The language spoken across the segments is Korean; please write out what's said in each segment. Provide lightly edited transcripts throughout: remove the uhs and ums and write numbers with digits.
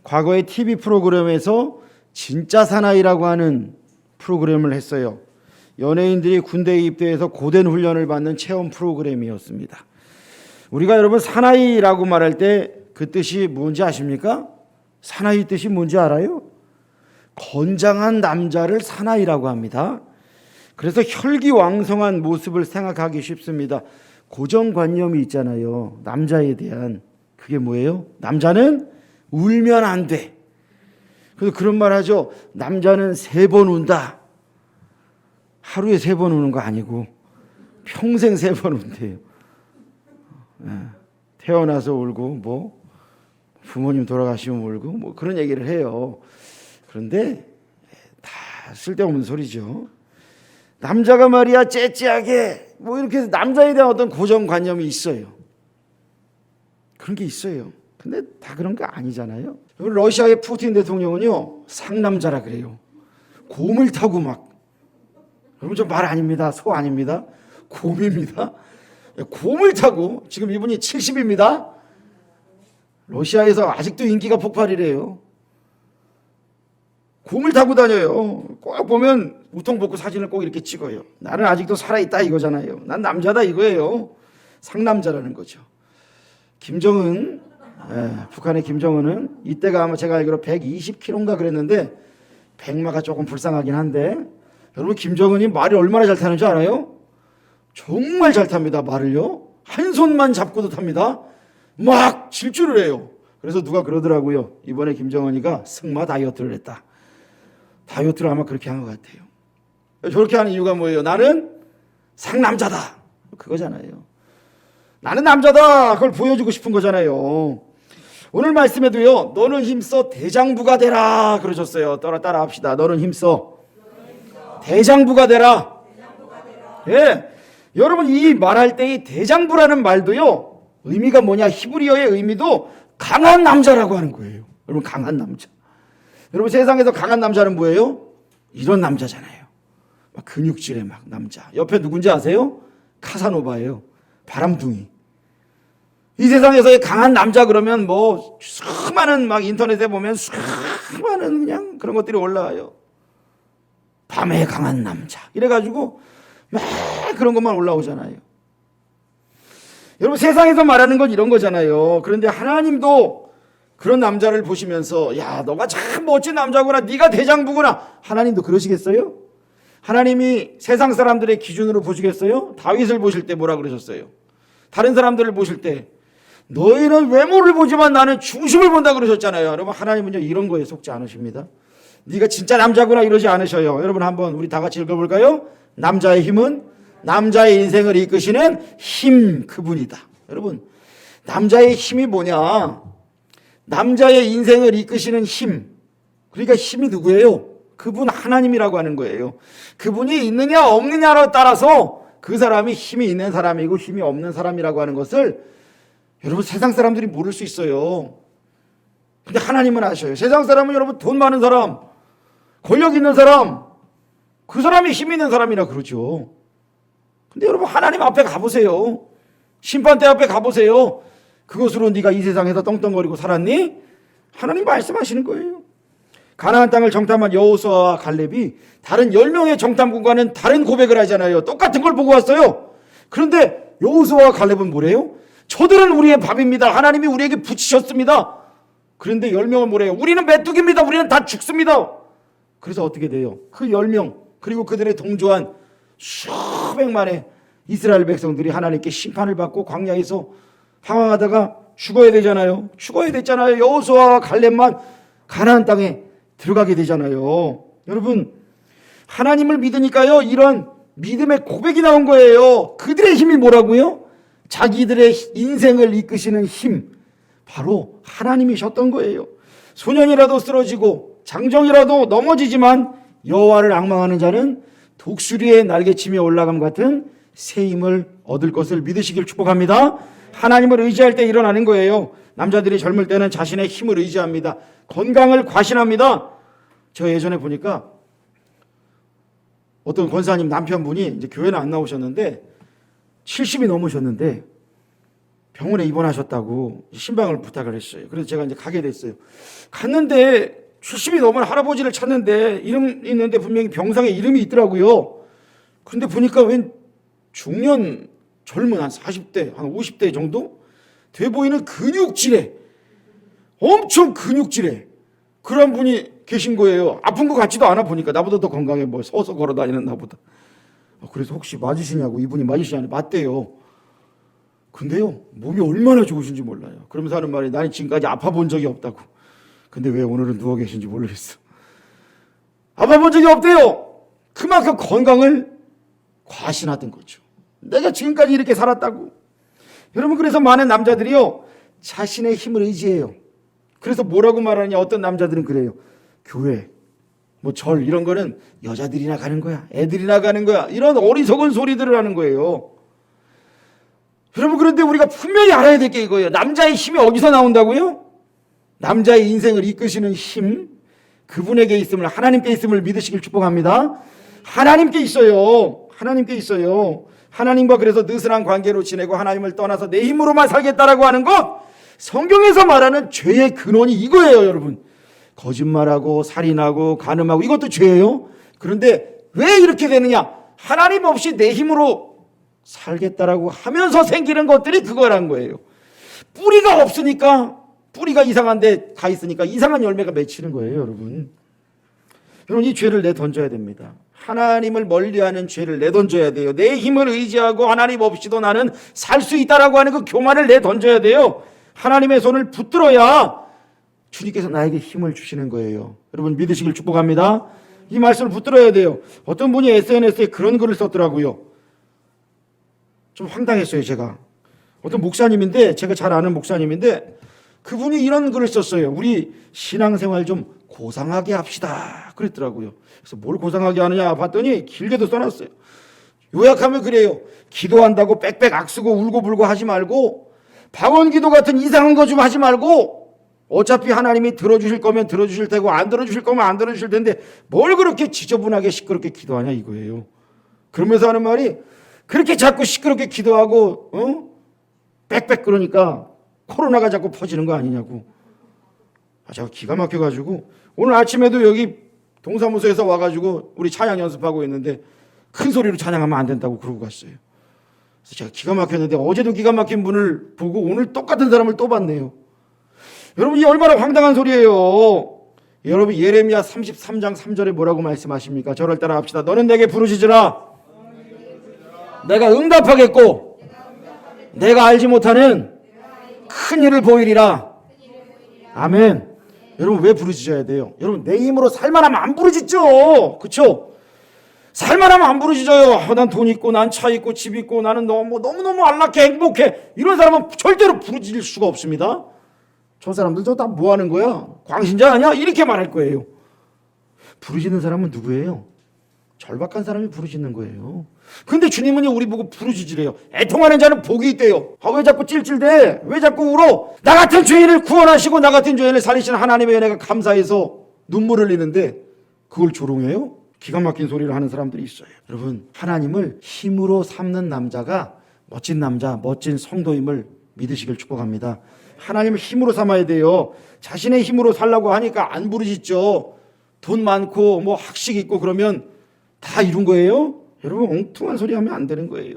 과거에 TV 프로그램에서 진짜 사나이라고 하는 프로그램을 했어요. 연예인들이 군대에 입대해서 고된 훈련을 받는 체험 프로그램이었습니다. 우리가 여러분 사나이라고 말할 때 그 뜻이 뭔지 아십니까? 사나이 뜻이 뭔지 알아요? 건장한 남자를 사나이라고 합니다. 그래서 혈기왕성한 모습을 생각하기 쉽습니다. 고정관념이 있잖아요. 남자에 대한. 그게 뭐예요? 남자는 울면 안 돼. 그래서 그런 말 하죠. 남자는 3번 운다. 하루에 3번 우는 거 아니고 평생 3번 운대요. 태어나서 울고 뭐 부모님 돌아가시면 울고 뭐 그런 얘기를 해요. 그런데 다 쓸데없는 소리죠. 남자가 말이야 째째하게 뭐 이렇게 남자에 대한 어떤 고정관념이 있어요. 그런 게 있어요. 근데 다 그런 게 아니잖아요. 러시아의 푸틴 대통령은요 상남자라 그래요. 곰을 타고 막 여러분 저 말 아닙니다. 소 아닙니다. 곰입니다. 곰을 타고 지금 이분이 70입니다. 러시아에서 아직도 인기가 폭발이래요. 곰을 타고 다녀요. 꼭 보면 우통 벗고 사진을 꼭 이렇게 찍어요. 나는 아직도 살아있다 이거잖아요. 난 남자다 이거예요. 상남자라는 거죠. 김정은, 북한의 김정은은 이때가 아마 제가 알기로 120kg인가 그랬는데 백마가 조금 불쌍하긴 한데 여러분 김정은이 말이 얼마나 잘 타는 줄 알아요? 정말 잘 탑니다. 말을요. 한 손만 잡고도 탑니다. 막 질주를 해요. 그래서 누가 그러더라고요. 이번에 김정은이가 승마 다이어트를 했다. 다이어트를 아마 그렇게 한 것 같아요. 저렇게 하는 이유가 뭐예요? 나는 상남자다. 그거잖아요. 나는 남자다. 그걸 보여주고 싶은 거잖아요. 오늘 말씀에도요. 너는 힘써 대장부가 되라 그러셨어요. 따라 합시다. 너는 힘써 대장부가 되라. 예. 여러분 이 말할 때 이 대장부라는 말도요. 의미가 뭐냐? 히브리어의 의미도 강한 남자라고 하는 거예요. 여러분 강한 남자. 여러분 세상에서 강한 남자는 뭐예요? 이런 남자잖아요. 막 근육질의 막 남자. 옆에 누군지 아세요? 카사노바예요. 바람둥이. 이 세상에서의 강한 남자 그러면 뭐 수많은 막 인터넷에 보면 수많은 그냥 그런 것들이 올라와요. 밤에 강한 남자. 이래가지고 막 그런 것만 올라오잖아요. 여러분 세상에서 말하는 건 이런 거잖아요. 그런데 하나님도 그런 남자를 보시면서 야 너가 참 멋진 남자구나. 네가 대장부구나. 하나님도 그러시겠어요? 하나님이 세상 사람들의 기준으로 보시겠어요? 다윗을 보실 때 뭐라 그러셨어요? 다른 사람들을 보실 때 너희는 외모를 보지만 나는 중심을 본다 그러셨잖아요. 여러분 하나님은요 이런 거에 속지 않으십니다. 네가 진짜 남자구나 이러지 않으셔요. 여러분 한번 우리 다 같이 읽어볼까요? 남자의 힘은 남자의 인생을 이끄시는 힘 그분이다. 여러분 남자의 힘이 뭐냐? 남자의 인생을 이끄시는 힘. 그러니까 힘이 누구예요? 그분 하나님이라고 하는 거예요. 그분이 있느냐 없느냐에 따라서 그 사람이 힘이 있는 사람이고 힘이 없는 사람이라고 하는 것을 여러분 세상 사람들이 모를 수 있어요. 근데 하나님은 아셔요. 세상 사람은 여러분 돈 많은 사람, 권력 있는 사람, 그 사람이 힘 있는 사람이라 그러죠. 근데 여러분 하나님 앞에 가보세요. 심판대 앞에 가보세요. 그것으로 네가 이 세상에서 떵떵거리고 살았니? 하나님 말씀하시는 거예요. 가나안 땅을 정탐한 여호수아와 갈렙이 다른 10명의 정탐꾼과는 다른 고백을 하잖아요. 똑같은 걸 보고 왔어요. 그런데 여호수아와 갈렙은 뭐래요? 저들은 우리의 밥입니다. 하나님이 우리에게 붙이셨습니다. 그런데 10명은 뭐래요? 우리는 메뚜기입니다. 우리는 다 죽습니다. 그래서 어떻게 돼요? 그 10명 그리고 그들의 동조한 수백만의 이스라엘 백성들이 하나님께 심판을 받고 광야에서 방황하다가 죽어야 되잖아요. 죽어야 됐잖아요. 여호수아와 갈렙만 가나안 땅에 들어가게 되잖아요. 여러분 하나님을 믿으니까요 이런 믿음의 고백이 나온 거예요. 그들의 힘이 뭐라고요? 자기들의 인생을 이끄시는 힘 바로 하나님이셨던 거예요. 소년이라도 쓰러지고 장정이라도 넘어지지만 여호와를 앙망하는 자는 독수리의 날개치며 올라감 같은 새 힘을 얻을 것을 믿으시길 축복합니다. 하나님을 의지할 때 일어나는 거예요. 남자들이 젊을 때는 자신의 힘을 의지합니다. 건강을 과신합니다. 저 예전에 보니까 어떤 권사님 남편분이 이제 교회는 안 나오셨는데 70이 넘으셨는데 병원에 입원하셨다고 신방을 부탁을 했어요. 그래서 제가 이제 가게 됐어요. 갔는데 70이 넘은 할아버지를 찾는데 이름 있는데 분명히 병상에 이름이 있더라고요. 그런데 보니까 웬 중년 젊은 한 40대, 한 50대 정도 돼 보이는 근육질에 엄청 근육질에 그런 분이 계신 거예요. 아픈 것 같지도 않아 보니까 나보다 더 건강해 뭐 서서 걸어 다니는 나보다. 그래서 혹시 맞으시냐고 이분이 맞으시냐니 맞대요. 근데요 몸이 얼마나 좋으신지 몰라요. 그러면서 하는 말이 나는 지금까지 아파 본 적이 없다고. 근데 왜 오늘은 누워 계신지 모르겠어. 아파 본 적이 없대요. 그만큼 건강을 과신하던 거죠. 내가 지금까지 이렇게 살았다고. 여러분 그래서 많은 남자들이요 자신의 힘을 의지해요. 그래서 뭐라고 말하느냐 어떤 남자들은 그래요. 교회 뭐 절 이런 거는 여자들이나 가는 거야. 애들이나 가는 거야. 이런 어리석은 소리들을 하는 거예요. 여러분 그런데 우리가 분명히 알아야 될 게 이거예요. 남자의 힘이 어디서 나온다고요? 남자의 인생을 이끄시는 힘 그분에게 있음을 하나님께 있음을 믿으시길 축복합니다. 하나님께 있어요. 하나님께 있어요. 하나님과 그래서 느슨한 관계로 지내고 하나님을 떠나서 내 힘으로만 살겠다라고 하는 것 성경에서 말하는 죄의 근원이 이거예요. 여러분 거짓말하고 살인하고 간음하고 이것도 죄예요. 그런데 왜 이렇게 되느냐? 하나님 없이 내 힘으로 살겠다라고 하면서 생기는 것들이 그거란 거예요. 뿌리가 없으니까 뿌리가 이상한 데 가 있으니까 이상한 열매가 맺히는 거예요. 여러분 이 죄를 내던져야 됩니다. 하나님을 멀리하는 죄를 내던져야 돼요. 내 힘을 의지하고 하나님 없이도 나는 살 수 있다라고 하는 그 교만을 내던져야 돼요. 하나님의 손을 붙들어야 주님께서 나에게 힘을 주시는 거예요. 여러분 믿으시길 축복합니다. 이 말씀을 붙들어야 돼요. 어떤 분이 SNS에 그런 글을 썼더라고요. 좀 황당했어요. 제가 어떤 목사님인데 제가 잘 아는 목사님인데 그분이 이런 글을 썼어요. 우리 신앙생활 좀 고상하게 합시다 그랬더라고요. 그래서 뭘 고상하게 하느냐 봤더니 길게도 써놨어요. 요약하면 그래요. 기도한다고 빽빽 악쓰고 울고불고 하지 말고 방언기도 같은 이상한 거 좀 하지 말고 어차피 하나님이 들어주실 거면 들어주실 테고 안 들어주실 거면 안 들어주실 텐데 뭘 그렇게 지저분하게 시끄럽게 기도하냐 이거예요. 그러면서 하는 말이 그렇게 자꾸 시끄럽게 기도하고 빽빽 그러니까 코로나가 자꾸 퍼지는 거 아니냐고. 제가 기가 막혀가지고 오늘 아침에도 여기 동사무소에서 와가지고 우리 찬양 연습하고 있는데 큰 소리로 찬양하면 안 된다고 그러고 갔어요. 그래서 제가 기가 막혔는데 어제도 기가 막힌 분을 보고 오늘 똑같은 사람을 또 봤네요. 여러분 이 얼마나 황당한 소리예요. 여러분 예레미야 33장 3절에 뭐라고 말씀하십니까? 저를 따라 합시다. 너는 내게 부르짖으라. 내가 응답하겠고 내가 알지 못하는 큰 일을 보이리라. 아멘. 여러분 왜 부르짖어야 돼요? 여러분 내 힘으로 살만하면 안 부르짖죠. 그렇죠? 살만하면 안 부르짖어요. 난 돈 있고 난 차 있고 집 있고 나는 너무너무 안락해 행복해 이런 사람은 절대로 부르짖을 수가 없습니다. 저 사람들 저 다 뭐 하는 거야? 광신자 아니야? 이렇게 말할 거예요. 부르짖는 사람은 누구예요? 절박한 사람이 부르짖는 거예요. 근데 주님은 우리 보고 부르짖으래요. 애통하는 자는 복이 있대요. 왜 자꾸 찔찔대? 왜 자꾸 울어? 나 같은 죄인을 구원하시고 나 같은 죄인을 살리시는 하나님의 은혜가 감사해서 눈물을 흘리는데 그걸 조롱해요? 기가 막힌 소리를 하는 사람들이 있어요. 여러분 하나님을 힘으로 삼는 남자가 멋진 남자, 멋진 성도임을 믿으시길 축복합니다. 하나님을 힘으로 삼아야 돼요. 자신의 힘으로 살라고 하니까 안 부르짖죠. 돈 많고 뭐 학식 있고 그러면 다 이룬 거예요? 여러분 엉뚱한 소리 하면 안 되는 거예요.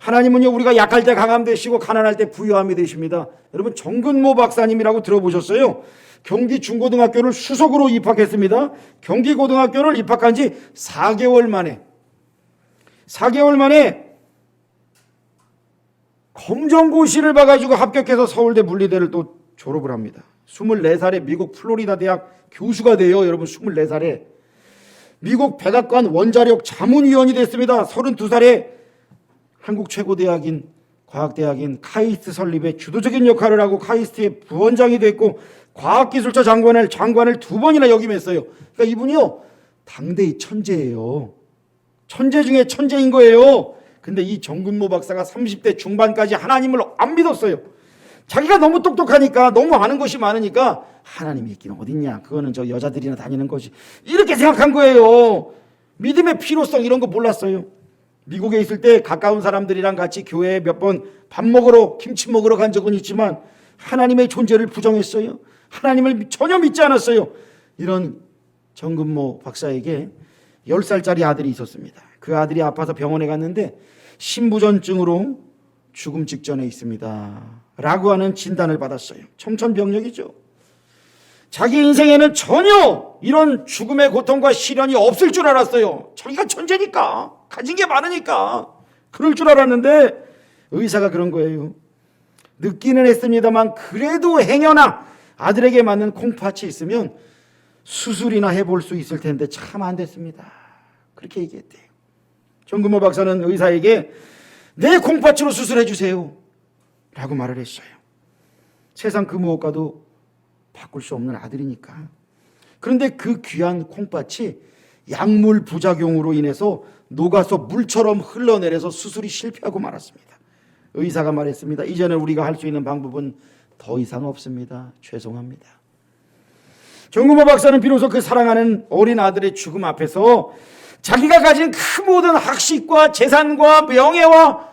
하나님은요 우리가 약할 때 강함 되시고 가난할 때 부유함이 되십니다. 여러분 정근모 박사님이라고 들어보셨어요? 경기 중고등학교를 수석으로 입학했습니다. 경기 고등학교를 입학한 지 4개월 만에 검정고시를 봐가지고 합격해서 서울대 물리대를 또 졸업을 합니다. 24살에 미국 플로리다 대학 교수가 돼요. 여러분 24살에 미국 백악관 원자력 자문위원이 됐습니다. 32살에 한국 최고대학인 과학대학인 카이스트 설립에 주도적인 역할을 하고 카이스트의 부원장이 됐고 과학기술처 장관을 2번이나 역임했어요. 그러니까 이분이요 당대의 천재예요. 천재 중에 천재인 거예요. 근데 이 정근모 박사가 30대 중반까지 하나님을 안 믿었어요. 자기가 너무 똑똑하니까 너무 아는 것이 많으니까 하나님이 있긴 어딨냐, 그거는 저 여자들이나 다니는 거지, 이렇게 생각한 거예요. 믿음의 필요성 이런 거 몰랐어요. 미국에 있을 때 가까운 사람들이랑 같이 교회에 몇 번 밥 먹으러, 김치 먹으러 간 적은 있지만 하나님의 존재를 부정했어요. 하나님을 전혀 믿지 않았어요. 이런 정근모 박사에게 10살짜리 아들이 있었습니다. 그 아들이 아파서 병원에 갔는데 신부전증으로 죽음 직전에 있습니다 라고 하는 진단을 받았어요. 청천벽력이죠. 자기 인생에는 전혀 이런 죽음의 고통과 시련이 없을 줄 알았어요. 자기가 천재니까, 가진 게 많으니까 그럴 줄 알았는데 의사가 그런 거예요. 늦기는 했습니다만 그래도 행여나 아들에게 맞는 콩팥이 있으면 수술이나 해볼 수 있을 텐데 참 안 됐습니다. 그렇게 얘기했대요. 정근모 박사는 의사에게 내 콩팥으로 수술해 주세요 라고 말을 했어요. 세상 그 무엇과도 바꿀 수 없는 아들이니까. 그런데 그 귀한 콩팥이 약물 부작용으로 인해서 녹아서 물처럼 흘러내려서 수술이 실패하고 말았습니다. 의사가 말했습니다. 이제는 우리가 할 수 있는 방법은 더 이상 없습니다. 죄송합니다. 정근모 박사는 비로소 그 사랑하는 어린 아들의 죽음 앞에서 자기가 가진 그 모든 학식과 재산과 명예와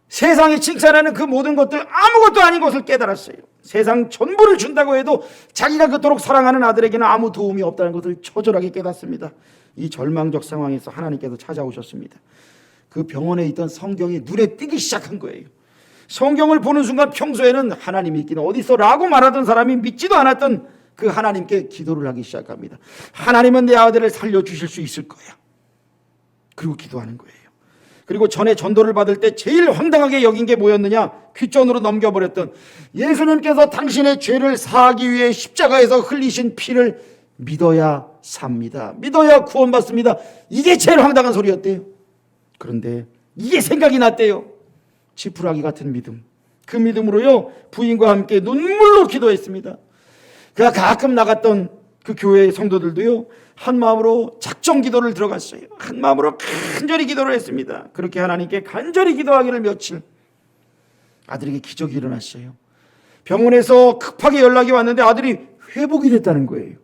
세상이 칭찬하는 그 모든 것들 아무것도 아닌 것을 깨달았어요. 세상 전부를 준다고 해도 자기가 그토록 사랑하는 아들에게는 아무 도움이 없다는 것을 처절하게 깨닫습니다. 이 절망적 상황에서 하나님께서 찾아오셨습니다. 그 병원에 있던 성경이 눈에 띄기 시작한 거예요. 성경을 보는 순간 평소에는 하나님이 있기는 어디 있어 라고 말하던 사람이 믿지도 않았던 그 하나님께 기도를 하기 시작합니다. 하나님은 내 아들을 살려주실 수 있을 거야. 그리고 기도하는 거예요. 그리고 전에 전도를 받을 때 제일 황당하게 여긴 게 뭐였느냐? 귓전으로 넘겨버렸던 예수님께서 당신의 죄를 사하기 위해 십자가에서 흘리신 피를 믿어야 삽니다. 믿어야 구원받습니다. 이게 제일 황당한 소리였대요. 그런데 이게 생각이 났대요. 지푸라기 같은 믿음. 그 믿음으로요 부인과 함께 눈물로 기도했습니다. 그가 가끔 나갔던 그 교회의 성도들도요 한 마음으로 작정 기도를 들어갔어요. 한 마음으로 간절히 기도를 했습니다. 그렇게 하나님께 간절히 기도하기를 며칠, 아들에게 기적이 일어났어요. 병원에서 급하게 연락이 왔는데 아들이 회복이 됐다는 거예요.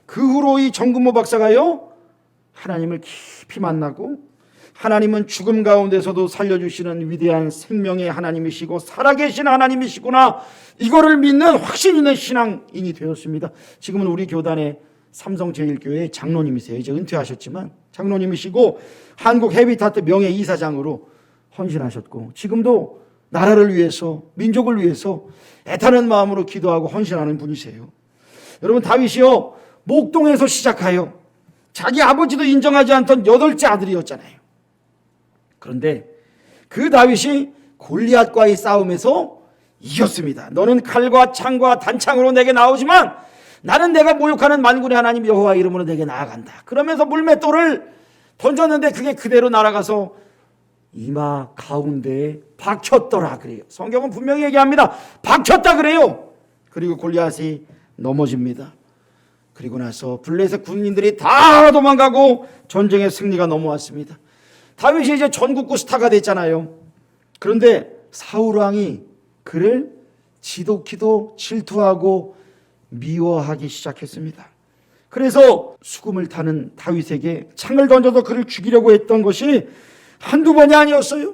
그 후로 이 정근모 박사가요 하나님을 깊이 만나고, 하나님은 죽음 가운데서도 살려주시는 위대한 생명의 하나님이시고 살아계신 하나님이시구나, 이거를 믿는 확신 있는 신앙인이 되었습니다. 지금은 우리 교단의 삼성제일교회 장로님이세요. 이제 은퇴하셨지만 장로님이시고 한국 헤비타트 명예 이사장으로 헌신하셨고, 지금도 나라를 위해서, 민족을 위해서 애타는 마음으로 기도하고 헌신하는 분이세요. 여러분, 다윗이요 목동에서 시작하여 자기 아버지도 인정하지 않던 8째 아들이었잖아요. 그런데 그 다윗이 골리앗과의 싸움에서 이겼습니다. 너는 칼과 창과 단창으로 내게 나오지만 나는 내가 모욕하는 만군의 하나님 여호와 이름으로 내게 나아간다. 그러면서 물맷돌을 던졌는데 그게 그대로 날아가서 이마 가운데에 박혔더라 그래요. 성경은 분명히 얘기합니다. 박혔다 그래요. 그리고 골리앗이 넘어집니다. 그리고 나서 블레셋 군인들이 다 도망가고 전쟁의 승리가 넘어왔습니다. 다윗이 이제 전국구 스타가 됐잖아요. 그런데 사울 왕이 그를 지독히도 질투하고 미워하기 시작했습니다. 그래서 수금을 타는 다윗에게 창을 던져서 그를 죽이려고 했던 것이 한두 번이 아니었어요.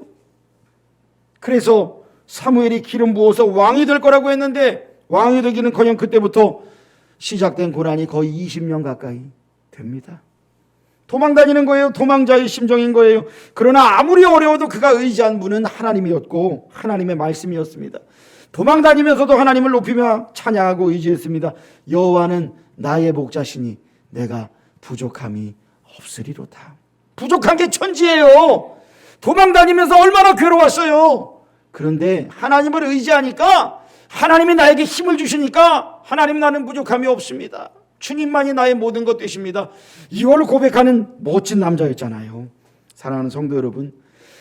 그래서 사무엘이 기름 부어서 왕이 될 거라고 했는데 왕이 되기는커녕 그때부터 시작된 고난이 거의 20년 가까이 됩니다. 도망다니는 거예요. 도망자의 심정인 거예요. 그러나 아무리 어려워도 그가 의지한 분은 하나님이었고 하나님의 말씀이었습니다. 도망다니면서도 하나님을 높이며 찬양하고 의지했습니다. 여호와는 나의 목자시니 내가 부족함이 없으리로다. 부족한 게 천지예요. 도망다니면서 얼마나 괴로웠어요. 그런데 하나님을 의지하니까 하나님이 나에게 힘을 주시니까 하나님, 나는 부족함이 없습니다. 주님만이 나의 모든 것 되십니다. 이걸 고백하는 멋진 남자였잖아요. 사랑하는 성도 여러분,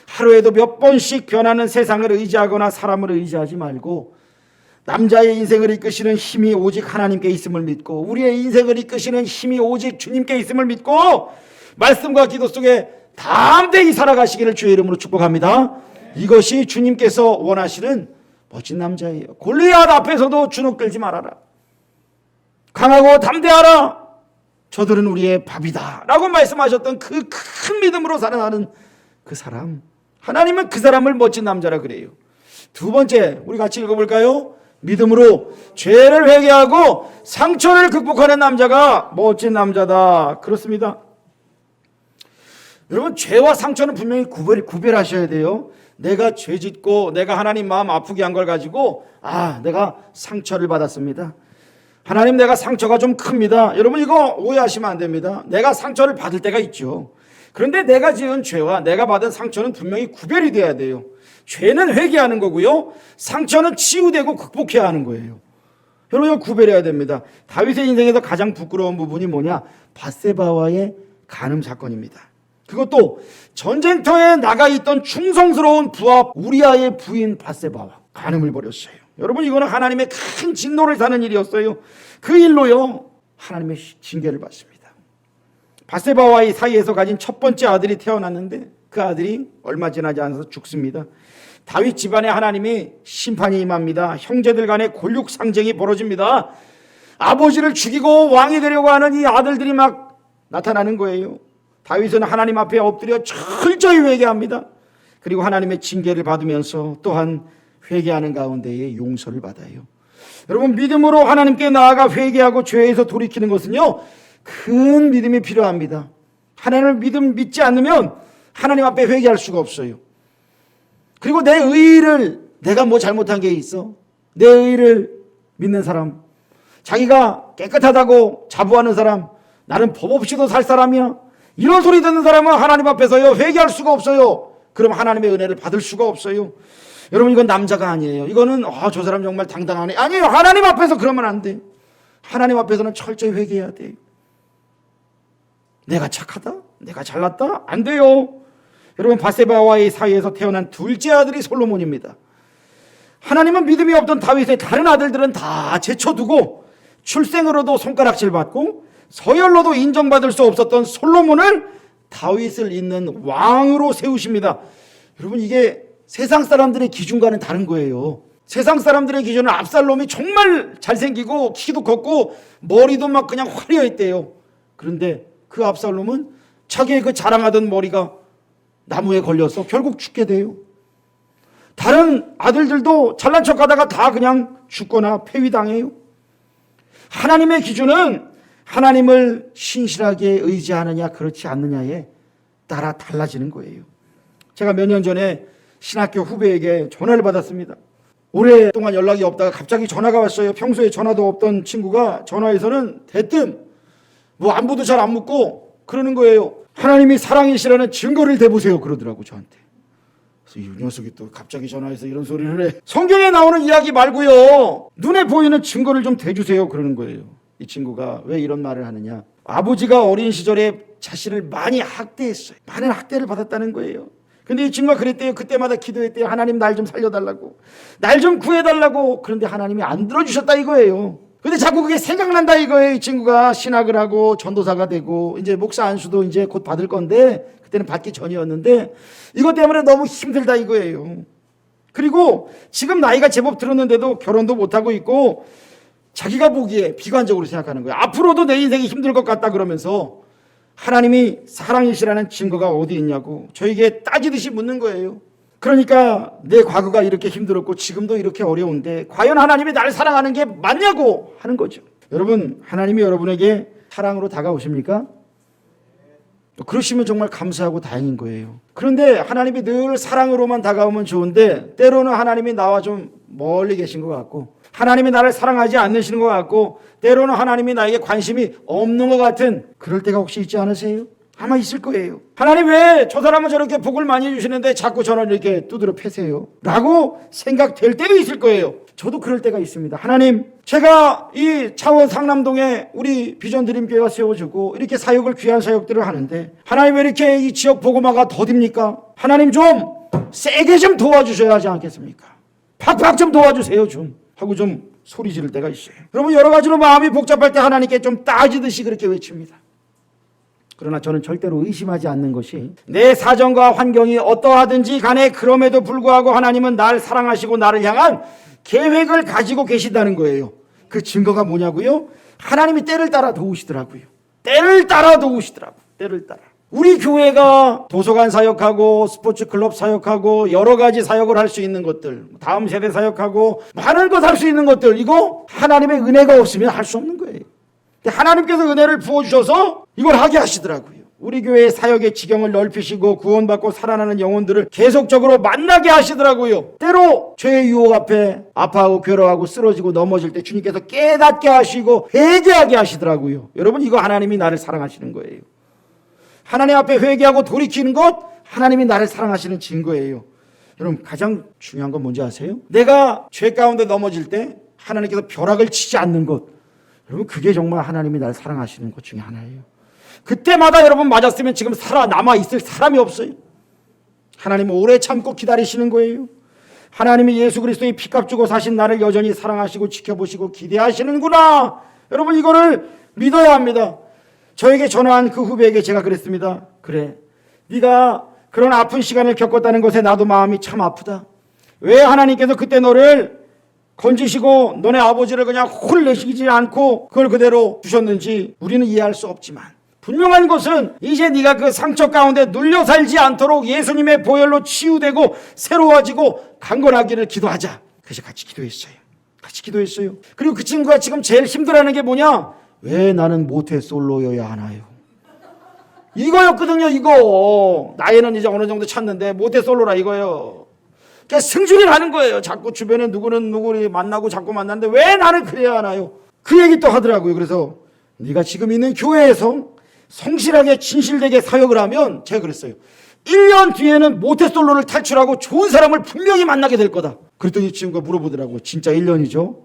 하루에도 몇 번씩 변하는 세상을 의지하거나 사람을 의지하지 말고 남자의 인생을 이끄시는 힘이 오직 하나님께 있음을 믿고, 우리의 인생을 이끄시는 힘이 오직 주님께 있음을 믿고 말씀과 기도 속에 담대히 살아가시기를 주의 이름으로 축복합니다. 이것이 주님께서 원하시는 멋진 남자예요. 골리앗 앞에서도 주눅 들지 말아라. 강하고 담대하라. 저들은 우리의 밥이다 라고 말씀하셨던 그 큰 믿음으로 살아가는 그 사람. 하나님은 그 사람을 멋진 남자라 그래요. 두 번째, 우리 같이 읽어볼까요? 믿음으로 죄를 회개하고 상처를 극복하는 남자가 멋진 남자다. 그렇습니다. 여러분, 죄와 상처는 분명히 구별하셔야 돼요. 내가 죄 짓고 내가 하나님 마음 아프게 한 걸 가지고 내가 상처를 받았습니다. 하나님, 내가 상처가 좀 큽니다. 여러분, 이거 오해하시면 안 됩니다. 내가 상처를 받을 때가 있죠. 그런데 내가 지은 죄와 내가 받은 상처는 분명히 구별이 돼야 돼요. 죄는 회개하는 거고요, 상처는 치유되고 극복해야 하는 거예요. 여러분, 이거 구별해야 됩니다. 다윗의 인생에서 가장 부끄러운 부분이 뭐냐? 밧세바와의 간음 사건입니다. 그것도 전쟁터에 나가 있던 충성스러운 부하 우리아의 부인 밧세바와 간음을 벌였어요. 여러분, 이거는 하나님의 큰 진노를 사는 일이었어요. 그 일로요, 하나님의 징계를 받습니다. 밧세바와의 사이에서 가진 첫 번째 아들이 태어났는데 그 아들이 얼마 지나지 않아서 죽습니다. 다윗 집안에 하나님이 심판이 임합니다. 형제들 간의 골육 상쟁이 벌어집니다. 아버지를 죽이고 왕이 되려고 하는 이 아들들이 막 나타나는 거예요. 다윗은 하나님 앞에 엎드려 철저히 회개합니다. 그리고 하나님의 징계를 받으면서 또한 회개하는 가운데에 용서를 받아요. 여러분, 믿음으로 하나님께 나아가 회개하고 죄에서 돌이키는 것은요, 큰 믿음이 필요합니다. 하나님을 믿지 않으면 하나님 앞에 회개할 수가 없어요. 그리고 내 의의를, 내가 뭐 잘못한 게 있어? 내 의의를 믿는 사람, 자기가 깨끗하다고 자부하는 사람, 나는 법 없이도 살 사람이야, 이런 소리 듣는 사람은 하나님 앞에서요, 회개할 수가 없어요. 그럼 하나님의 은혜를 받을 수가 없어요. 여러분, 이건 남자가 아니에요. 이거는 저 사람 정말 당당하네. 아니에요. 하나님 앞에서 그러면 안 돼요. 하나님 앞에서는 철저히 회개해야 돼요. 내가 착하다? 내가 잘났다? 안 돼요. 여러분, 밧세바와의 사이에서 태어난 둘째 아들이 솔로몬입니다. 하나님은 믿음이 없던 다윗의 다른 아들들은 다 제쳐두고 출생으로도 손가락질 받고 서열로도 인정받을 수 없었던 솔로몬을 다윗을 잇는 왕으로 세우십니다. 여러분, 이게 세상 사람들의 기준과는 다른 거예요. 세상 사람들의 기준은 압살롬이 정말 잘생기고 키도 컸고 머리도 막 그냥 화려했대요. 그런데 그 압살롬은 자기의 그 자랑하던 머리가 나무에 걸려서 결국 죽게 돼요. 다른 아들들도 잘난 척하다가 다 그냥 죽거나 폐위당해요. 하나님의 기준은 하나님을 신실하게 의지하느냐 그렇지 않느냐에 따라 달라지는 거예요. 제가 몇 년 전에 신학교 후배에게 전화를 받았습니다. 오랫동안 연락이 없다가 갑자기 전화가 왔어요. 평소에 전화도 없던 친구가 전화해서는 대뜸 안부도 잘 안 묻고 그러는 거예요. 하나님이 사랑이시라는 증거를 대보세요 그러더라고, 저한테. 그래서 이 녀석이 또 갑자기 전화해서 이런 소리를 해. 성경에 나오는 이야기 말고요, 눈에 보이는 증거를 좀 대주세요 그러는 거예요. 이 친구가 왜 이런 말을 하느냐, 아버지가 어린 시절에 자신을 많이 학대했어요. 많은 학대를 받았다는 거예요. 근데 이 친구가 그랬대요. 그때마다 기도했대요. 하나님, 날 좀 살려달라고, 날 좀 구해달라고. 그런데 하나님이 안 들어주셨다 이거예요. 근데 자꾸 그게 생각난다 이거예요. 이 친구가 신학을 하고 전도사가 되고 이제 목사 안수도 이제 곧 받을 건데, 그때는 받기 전이었는데 이것 때문에 너무 힘들다 이거예요. 그리고 지금 나이가 제법 들었는데도 결혼도 못하고 있고 자기가 보기에 비관적으로 생각하는 거예요. 앞으로도 내 인생이 힘들 것 같다 그러면서 하나님이 사랑이시라는 증거가 어디 있냐고 저에게 따지듯이 묻는 거예요. 그러니까 내 과거가 이렇게 힘들었고 지금도 이렇게 어려운데 과연 하나님이 나를 사랑하는 게 맞냐고 하는 거죠. 여러분, 하나님이 여러분에게 사랑으로 다가오십니까? 그러시면 정말 감사하고 다행인 거예요. 그런데 하나님이 늘 사랑으로만 다가오면 좋은데 때로는 하나님이 나와 좀 멀리 계신 것 같고, 하나님이 나를 사랑하지 않으시는 것 같고, 때로는 하나님이 나에게 관심이 없는 것 같은 그럴 때가 혹시 있지 않으세요? 아마 있을 거예요. 하나님, 왜 저 사람은 저렇게 복을 많이 해주시는데 자꾸 저를 이렇게 두드려 패세요? 라고 생각될 때도 있을 거예요. 저도 그럴 때가 있습니다. 하나님, 제가 이 창원 상남동에 우리 비전 드림교회가 세워지고 이렇게 사역을, 귀한 사역들을 하는데 하나님, 왜 이렇게 이 지역 복음화가 더딥니까? 하나님, 좀 세게 좀 도와주셔야 하지 않겠습니까? 팍팍 좀 도와주세요 좀 하고 좀 소리 지를 때가 있어요. 여러분, 여러 가지로 마음이 복잡할 때 하나님께 좀 따지듯이 그렇게 외칩니다. 그러나 저는 절대로 의심하지 않는 것이, 내 사정과 환경이 어떠하든지 간에 그럼에도 불구하고 하나님은 나를 사랑하시고 나를 향한 계획을 가지고 계신다는 거예요. 그 증거가 뭐냐고요? 하나님이 때를 따라 도우시더라고요. 때를 따라 도우시더라고요. 때를 따라. 우리 교회가 도서관 사역하고 스포츠 클럽 사역하고 여러 가지 사역을 할 수 있는 것들, 다음 세대 사역하고 많은 것 할 수 있는 것들, 이거 하나님의 은혜가 없으면 할 수 없는 거예요. 근데 하나님께서 은혜를 부어주셔서 이걸 하게 하시더라고요. 우리 교회의 사역의 지경을 넓히시고 구원받고 살아나는 영혼들을 계속적으로 만나게 하시더라고요. 때로 죄의 유혹 앞에 아파하고 괴로워하고 쓰러지고 넘어질 때 주님께서 깨닫게 하시고 회개하게 하시더라고요. 여러분, 이거 하나님이 나를 사랑하시는 거예요. 하나님 앞에 회개하고 돌이키는 것, 하나님이 나를 사랑하시는 증거예요. 여러분, 가장 중요한 건 뭔지 아세요? 내가 죄 가운데 넘어질 때 하나님께서 벼락을 치지 않는 것, 여러분, 그게 정말 하나님이 나를 사랑하시는 것 중에 하나예요. 그때마다 여러분 맞았으면 지금 살아남아 있을 사람이 없어요. 하나님은 오래 참고 기다리시는 거예요. 하나님이 예수 그리스도의 피값 주고 사신 나를 여전히 사랑하시고 지켜보시고 기대하시는구나. 여러분, 이거를 믿어야 합니다. 저에게 전화한 그 후배에게 제가 그랬습니다. 그래, 네가 그런 아픈 시간을 겪었다는 것에 나도 마음이 참 아프다. 왜 하나님께서 그때 너를 건지시고 너네 아버지를 그냥 홀내시지 않고 그걸 그대로 두셨는지 우리는 이해할 수 없지만, 분명한 것은 이제 네가 그 상처 가운데 눌려 살지 않도록 예수님의 보혈로 치유되고 새로워지고 강건하기를 기도하자. 그래서 같이 기도했어요. 그리고 그 친구가 지금 제일 힘들어하는 게 뭐냐? 왜 나는 모태솔로여야 하나요? 이거였거든요. 이거 나이는 이제 어느 정도 찼는데 모태솔로라 이거예요. 그러니까 승질이 나는 거예요. 자꾸 주변에 누구는 누구를 만나고 자꾸 만나는데 왜 나는 그래야 하나요? 그 얘기 또 하더라고요. 그래서 네가 지금 있는 교회에서 성실하게 진실되게 사역을 하면, 제가 그랬어요, 1년 뒤에는 모태솔로를 탈출하고 좋은 사람을 분명히 만나게 될 거다. 그랬더니 이 친구가 물어보더라고요. 진짜 1년이죠?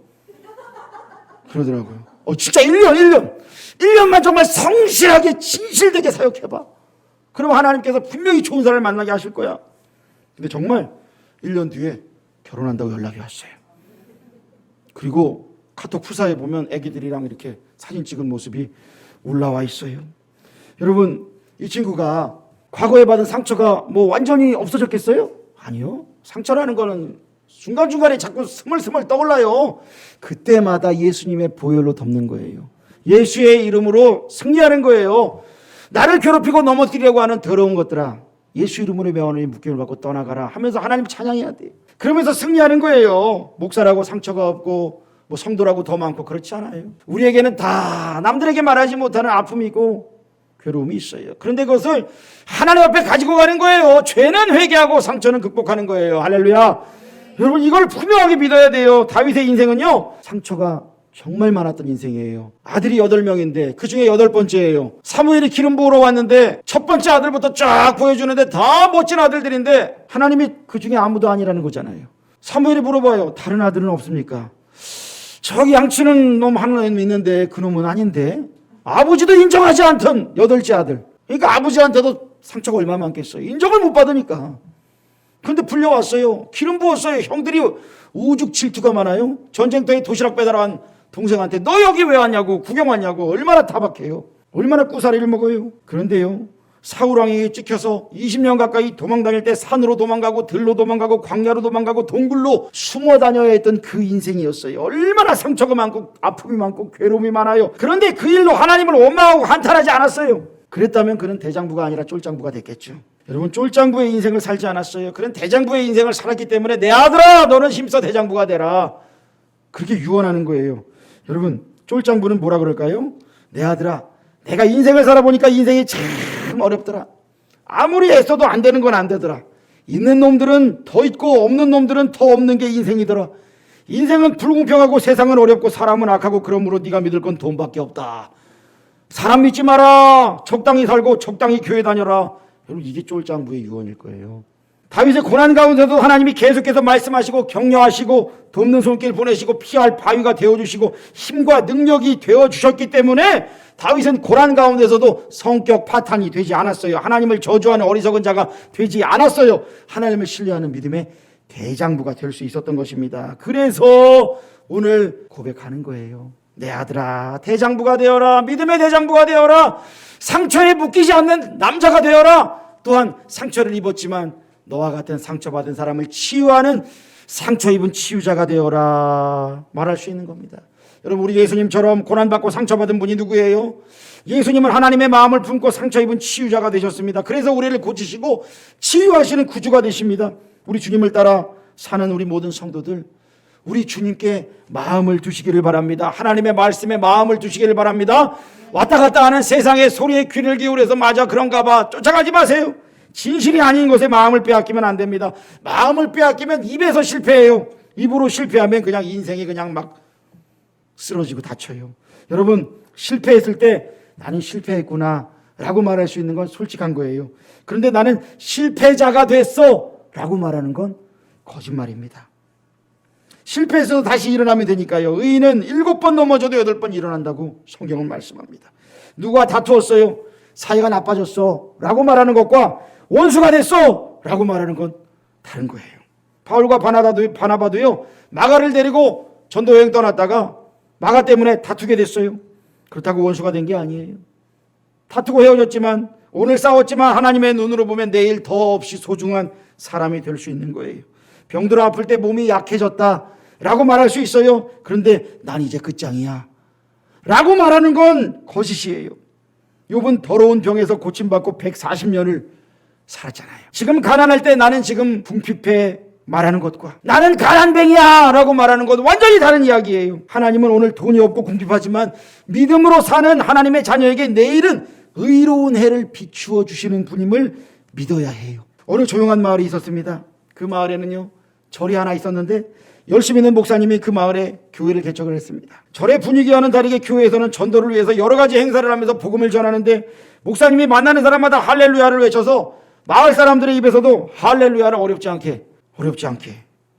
그러더라고요. 진짜 1년만 정말 성실하게 진실되게 사역해봐. 그럼 하나님께서 분명히 좋은 사람을 만나게 하실 거야. 근데 정말 1년 뒤에 결혼한다고 연락이 왔어요. 그리고 카톡 프사에 보면 애기들이랑 이렇게 사진 찍은 모습이 올라와 있어요. 여러분, 이 친구가 과거에 받은 상처가 뭐 완전히 없어졌겠어요? 아니요. 상처라는 거는 중간중간에 자꾸 스멀스멀 떠올라요. 그때마다 예수님의 보혈로 덮는 거예요. 예수의 이름으로 승리하는 거예요. 나를 괴롭히고 넘어뜨리려고 하는 더러운 것들아, 예수 이름으로 명하노니 묶임을 받고 떠나가라 하면서 하나님 찬양해야 돼. 그러면서 승리하는 거예요. 목사라고 상처가 없고 뭐 성도라고 더 많고 그렇지 않아요. 우리에게는 다 남들에게 말하지 못하는 아픔이고 괴로움이 있어요. 그런데 그것을 하나님 앞에 가지고 가는 거예요. 죄는 회개하고 상처는 극복하는 거예요. 할렐루야. 여러분, 이걸 분명하게 믿어야 돼요. 다윗의 인생은요, 상처가 정말 많았던 인생이에요. 아들이 8명인데 그 중에 8번째예요. 사무엘이 기름 부으러 왔는데 첫 번째 아들부터 쫙 보여주는데 다 멋진 아들들인데 하나님이 그 중에 아무도 아니라는 거잖아요. 사무엘이 물어봐요. 다른 아들은 없습니까? 저기 양치는 놈 하나 있는데 그 놈은 아닌데. 아버지도 인정하지 않던 8째 아들. 그러니까 아버지한테도 상처가 얼마나 많겠어요. 인정을 못 받으니까. 그런데 불려왔어요. 기름 부었어요. 형들이 오죽 질투가 많아요. 전쟁터에 도시락 배달한 동생한테 너 여기 왜 왔냐고, 구경 왔냐고, 얼마나 타박해요. 얼마나 꾸사리를 먹어요. 그런데요, 사울왕에게 찍혀서 20년 가까이 도망다닐 때 산으로 도망가고 들로 도망가고 광야로 도망가고 동굴로 숨어 다녀야 했던 그 인생이었어요. 얼마나 상처가 많고 아픔이 많고 괴로움이 많아요. 그런데 그 일로 하나님을 원망하고 한탄하지 않았어요. 그랬다면 그는 대장부가 아니라 쫄장부가 됐겠죠. 여러분, 쫄장부의 인생을 살지 않았어요. 그는 대장부의 인생을 살았기 때문에 내 아들아 너는 힘써 대장부가 되라, 그렇게 유언하는 거예요. 여러분, 쫄장부는 뭐라 그럴까요? 내 아들아, 내가 인생을 살아보니까 인생이 참 어렵더라. 아무리 애써도 안 되는 건 안 되더라. 있는 놈들은 더 있고 없는 놈들은 더 없는 게 인생이더라. 인생은 불공평하고 세상은 어렵고 사람은 악하고 그러므로 네가 믿을 건 돈밖에 없다. 사람 믿지 마라. 적당히 살고 적당히 교회 다녀라. 여러분, 이게 쫄장부의 유언일 거예요. 다윗의 고난 가운데도 하나님이 계속해서 말씀하시고 격려하시고 돕는 손길 보내시고 피할 바위가 되어주시고 힘과 능력이 되어주셨기 때문에 다윗은 고난 가운데서도 성격 파탄이 되지 않았어요. 하나님을 저주하는 어리석은 자가 되지 않았어요. 하나님을 신뢰하는 믿음의 대장부가 될 수 있었던 것입니다. 그래서 오늘 고백하는 거예요. 내 아들아, 대장부가 되어라. 믿음의 대장부가 되어라. 상처에 묶이지 않는 남자가 되어라. 또한 상처를 입었지만 너와 같은 상처받은 사람을 치유하는 상처 입은 치유자가 되어라 말할 수 있는 겁니다. 여러분, 우리 예수님처럼 고난받고 상처받은 분이 누구예요? 예수님은 하나님의 마음을 품고 상처 입은 치유자가 되셨습니다. 그래서 우리를 고치시고 치유하시는 구주가 되십니다. 우리 주님을 따라 사는 우리 모든 성도들, 우리 주님께 마음을 두시기를 바랍니다. 하나님의 말씀에 마음을 두시기를 바랍니다. 왔다 갔다 하는 세상의 소리에 귀를 기울여서 맞아 그런가 봐 쫓아가지 마세요. 진실이 아닌 것에 마음을 빼앗기면 안 됩니다. 마음을 빼앗기면 입에서 실패해요. 입으로 실패하면 그냥 인생이 그냥 막 쓰러지고 다쳐요. 여러분, 실패했을 때 나는 실패했구나 라고 말할 수 있는 건 솔직한 거예요. 그런데 나는 실패자가 됐어 라고 말하는 건 거짓말입니다. 실패해서 다시 일어나면 되니까요. 의인은 7번 넘어져도 8번 일어난다고 성경은 말씀합니다. 누가 다투었어요? 사이가 나빠졌어 라고 말하는 것과 원수가 됐어 라고 말하는 건 다른 거예요. 바울과 바나바도요, 마가를 데리고 전도여행 떠났다가 마가 때문에 다투게 됐어요. 그렇다고 원수가 된 게 아니에요. 다투고 헤어졌지만, 오늘 싸웠지만 하나님의 눈으로 보면 내일 더없이 소중한 사람이 될 수 있는 거예요. 병들어 아플 때 몸이 약해졌다 라고 말할 수 있어요. 그런데 난 이제 끝장이야 라고 말하는 건 거짓이에요. 욥은 더러운 병에서 고침받고 140년을 살았잖아요. 지금 가난할 때 나는 지금 궁핍해 말하는 것과 나는 가난뱅이야 라고 말하는 것 완전히 다른 이야기예요. 하나님은 오늘 돈이 없고 궁핍하지만 믿음으로 사는 하나님의 자녀에게 내일은 의로운 해를 비추어 주시는 분임을 믿어야 해요. 어느 조용한 마을이 있었습니다. 그 마을에는요, 절이 하나 있었는데 열심히 있는 목사님이 그 마을에 교회를 개척을 했습니다. 절의 분위기와는 다르게 교회에서는 전도를 위해서 여러 가지 행사를 하면서 복음을 전하는데, 목사님이 만나는 사람마다 할렐루야를 외쳐서 마을 사람들의 입에서도 할렐루야를 어렵지 않게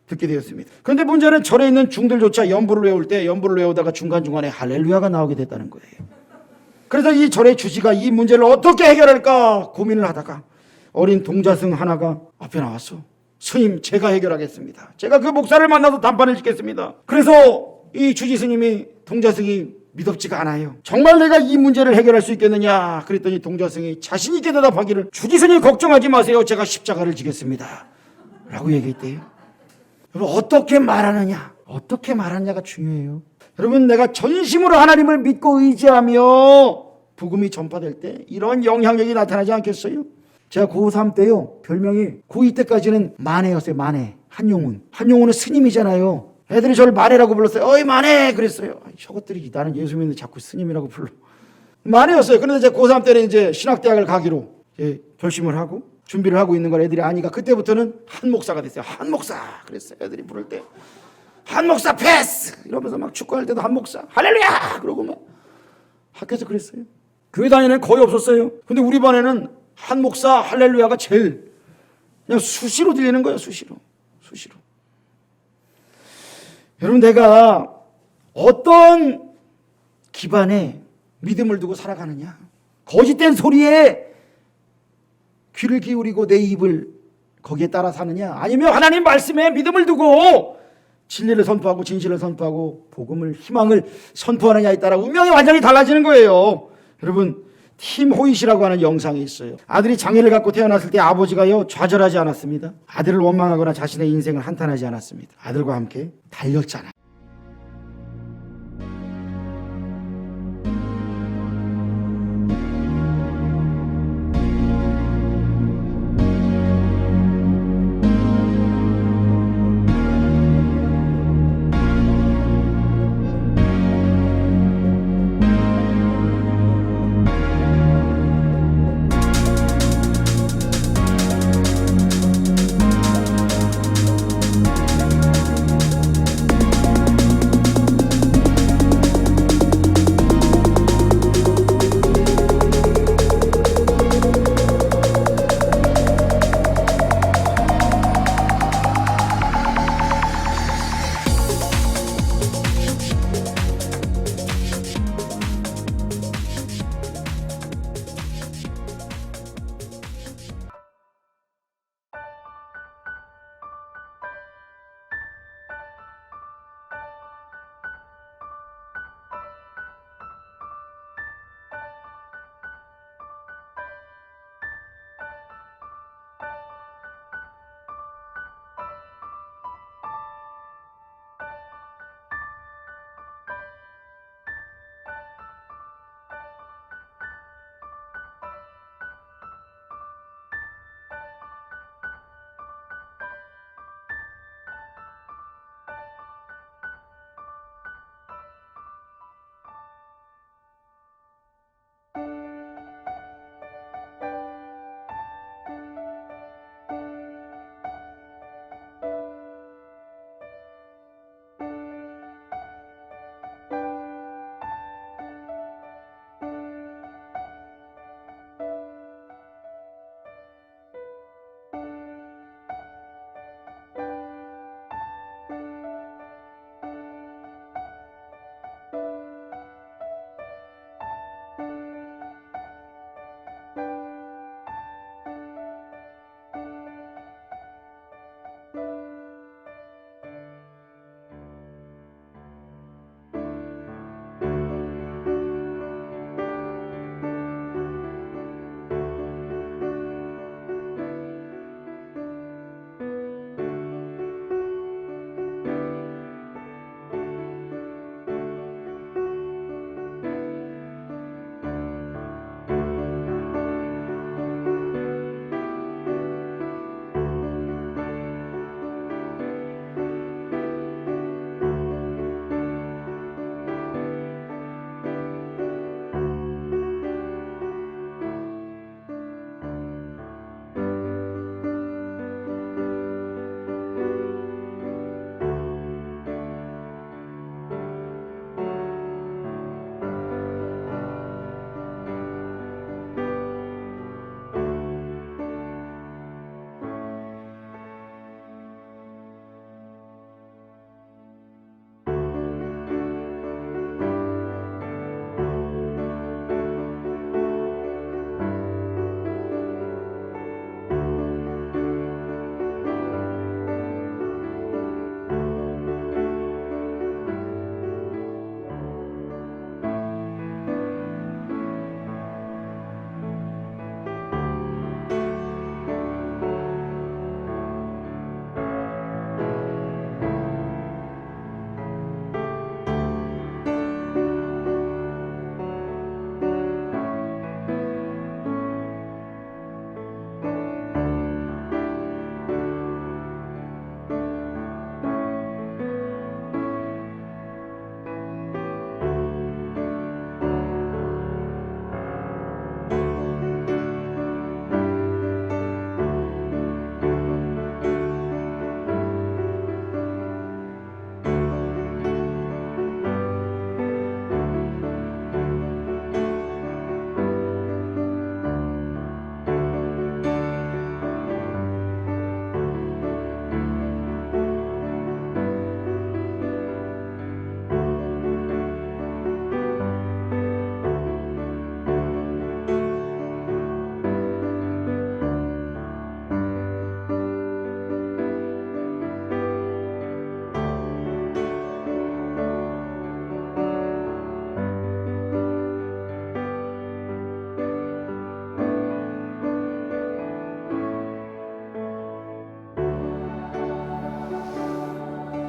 듣게 되었습니다. 그런데 문제는 절에 있는 중들조차 연부를 외울 때 연부를 외우다가 중간중간에 할렐루야가 나오게 됐다는 거예요. 그래서 이 절의 주지가 이 문제를 어떻게 해결할까 고민을 하다가 어린 동자승 하나가 앞에 나왔어. 스님, 제가 해결하겠습니다. 제가 그 목사를 만나서 단판을 짓겠습니다. 그래서 이 주지 스님이, 동자승이 믿었지가 않아요. 정말 내가 이 문제를 해결할 수 있겠느냐 그랬더니 동자승이 자신 있게 대답하기를, 주지 스님 걱정하지 마세요. 제가 십자가를 지겠습니다 라고 얘기했대요. 여러분, 어떻게 말하느냐가 중요해요. 여러분, 내가 전심으로 하나님을 믿고 의지하며 복음이 전파될 때 이런 영향력이 나타나지 않겠어요? 제가 고3 때요, 별명이 고2 때까지는 마네였어요. 마네. 한용운은 스님이잖아요. 애들이 저를 마네라고 불렀어요. 어이 마네 그랬어요. 저것들이 나는 예수 믿는데 자꾸 스님이라고 불러. 마네였어요. 그런데 제가 고3 때는 이제 신학대학을 가기로 결심을 하고 준비를 하고 있는 걸 애들이 아니까 그때부터는 한 목사가 됐어요. 한 목사 그랬어요. 애들이 부를 때 한 목사 패스 이러면서 막 축구할 때도 한 목사 할렐루야 그러고 막 학교에서 그랬어요. 교회 다니는 거의 없었어요. 근데 우리 반에는 한 목사 할렐루야가 제일 그냥 수시로 들리는 거예요. 수시로. 여러분, 내가 어떤 기반에 믿음을 두고 살아가느냐, 거짓된 소리에 귀를 기울이고 내 입을 거기에 따라 사느냐, 아니면 하나님 말씀에 믿음을 두고 진리를 선포하고 진실을 선포하고 복음을, 희망을 선포하느냐에 따라 운명이 완전히 달라지는 거예요. 여러분, 팀 호잇이라고 하는 영상이 있어요. 아들이 장애를 갖고 태어났을 때 아버지가요 좌절하지 않았습니다. 아들을 원망하거나 자신의 인생을 한탄하지 않았습니다. 아들과 함께 달렸잖아요.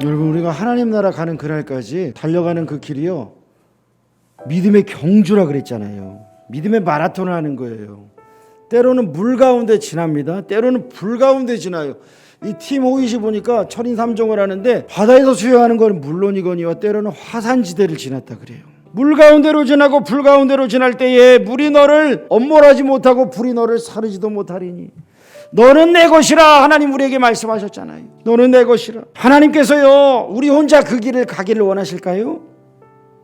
여러분, 우리가 하나님 나라 가는 그날까지 달려가는 그 길이요, 믿음의 경주라 그랬잖아요. 믿음의 마라톤을 하는 거예요. 때로는 물 가운데 지납니다. 때로는 불 가운데 지나요. 이 팀 호잇이 보니까 철인삼종을 하는데 바다에서 수영하는 건 물론이거니와 때로는 화산지대를 지났다 그래요. 물 가운데로 지나고 불 가운데로 지날 때에 물이 너를 엄몰하지 못하고 불이 너를 사르지도 못하리니 너는 내 것이라. 하나님 우리에게 말씀하셨잖아요. 너는 내 것이라. 하나님께서요, 우리 혼자 그 길을 가기를 원하실까요?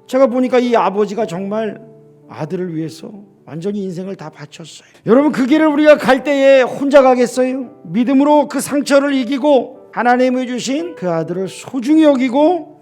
제가 보니까 이 아버지가 정말 아들을 위해서 완전히 인생을 다 바쳤어요. 여러분, 그 길을 우리가 갈 때에 혼자 가겠어요? 믿음으로 그 상처를 이기고 하나님이 주신 그 아들을 소중히 여기고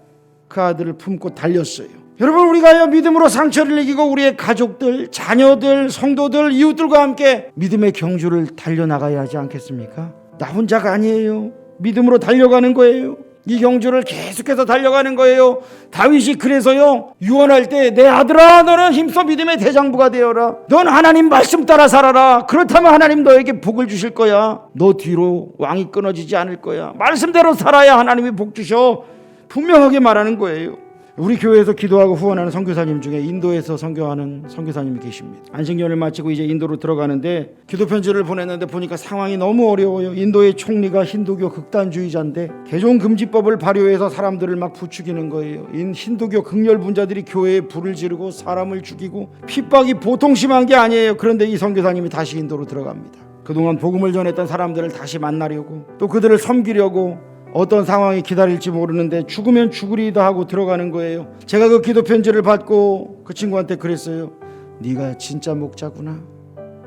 그 아들을 품고 달렸어요. 여러분, 우리가요, 믿음으로 상처를 이기고 우리의 가족들, 자녀들, 성도들, 이웃들과 함께 믿음의 경주를 달려나가야 하지 않겠습니까? 나 혼자가 아니에요. 믿음으로 달려가는 거예요. 이 경주를 계속해서 달려가는 거예요. 다윗이 그래서요, 유언할 때 내 아들아 너는 힘써 믿음의 대장부가 되어라. 넌 하나님 말씀 따라 살아라. 그렇다면 하나님 너에게 복을 주실 거야. 너 뒤로 왕이 끊어지지 않을 거야. 말씀대로 살아야 하나님이 복 주셔. 분명하게 말하는 거예요. 우리 교회에서 기도하고 후원하는 선교사님 중에 인도에서 선교하는 선교사님이 계십니다. 안식년을 마치고 이제 인도로 들어가는데 기도 편지를 보냈는데 보니까 상황이 너무 어려워요. 인도의 총리가 힌두교 극단주의자인데 개종 금지법을 발효해서 사람들을 막 부추기는 거예요. 힌두교 극렬분자들이 교회에 불을 지르고 사람을 죽이고 핍박이 보통 심한 게 아니에요. 그런데 이 선교사님이 다시 인도로 들어갑니다. 그동안 복음을 전했던 사람들을 다시 만나려고, 또 그들을 섬기려고 어떤 상황이 기다릴지 모르는데 죽으면 죽으리다 하고 들어가는 거예요. 제가 그 기도 편지를 받고 그 친구한테 그랬어요. 네가 진짜 목자구나.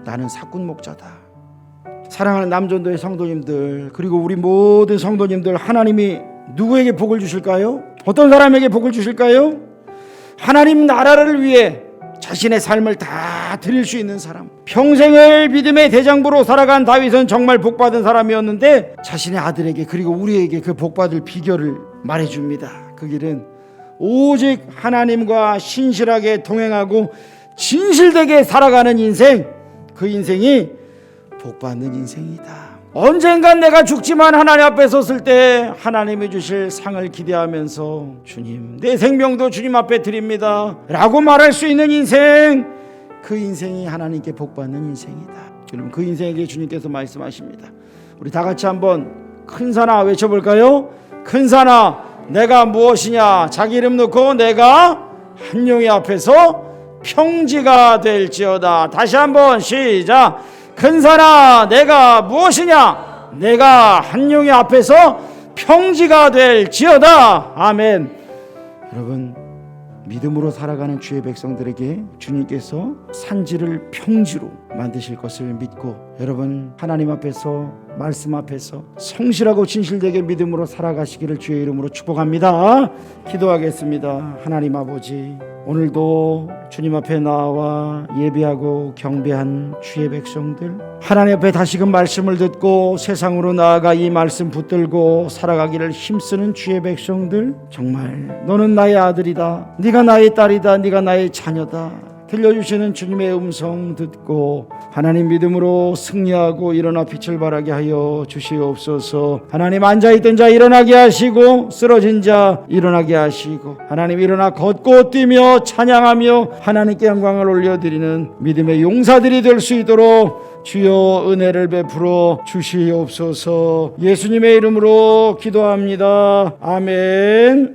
나는 사꾼 목자다. 사랑하는 남전도의 성도님들, 그리고 우리 모든 성도님들, 하나님이 누구에게 복을 주실까요? 어떤 사람에게 복을 주실까요? 하나님 나라를 위해 자신의 삶을 다 드릴 수 있는 사람, 평생을 믿음의 대장부로 살아간 다윗은 정말 복받은 사람이었는데 자신의 아들에게, 그리고 우리에게 그 복받을 비결을 말해줍니다. 그 길은 오직 하나님과 신실하게 동행하고 진실되게 살아가는 인생, 그 인생이 복받는 인생이다. 언젠간 내가 죽지만 하나님 앞에 섰을 때 하나님이 주실 상을 기대하면서 주님, 내 생명도 주님 앞에 드립니다 라고 말할 수 있는 인생, 그 인생이 하나님께 복받는 인생이다. 여러분, 그 인생에게 주님께서 말씀하십니다. 우리 다 같이 한번 큰 산아 외쳐볼까요? 큰 산아 내가 무엇이냐. 자기 이름 놓고 내가 한 영의 앞에서 평지가 될지어다. 다시 한번 시작. 큰 산아 내가 무엇이냐. 내가 한 영의 앞에서 평지가 될지어다. 아멘. 여러분, 믿음으로 살아가는 주의 백성들에게 주님께서 산지를 평지로 만드실 것을 믿고, 여러분 하나님 앞에서, 말씀 앞에서 성실하고 진실되게 믿음으로 살아가시기를 주의 이름으로 축복합니다. 기도하겠습니다. 하나님 아버지, 오늘도 주님 앞에 나와 예배하고 경배한 주의 백성들, 하나님 앞에 다시금 말씀을 듣고 세상으로 나아가 이 말씀 붙들고 살아가기를 힘쓰는 주의 백성들, 정말 너는 나의 아들이다, 네가 나의 딸이다, 네가 나의 자녀다 들려주시는 주님의 음성 듣고 하나님 믿음으로 승리하고 일어나 빛을 발하게 하여 주시옵소서. 하나님, 앉아있던 자 일어나게 하시고 쓰러진 자 일어나게 하시고, 하나님 일어나 걷고 뛰며 찬양하며 하나님께 영광을 올려드리는 믿음의 용사들이 될 수 있도록 주여 은혜를 베풀어 주시옵소서. 예수님의 이름으로 기도합니다. 아멘.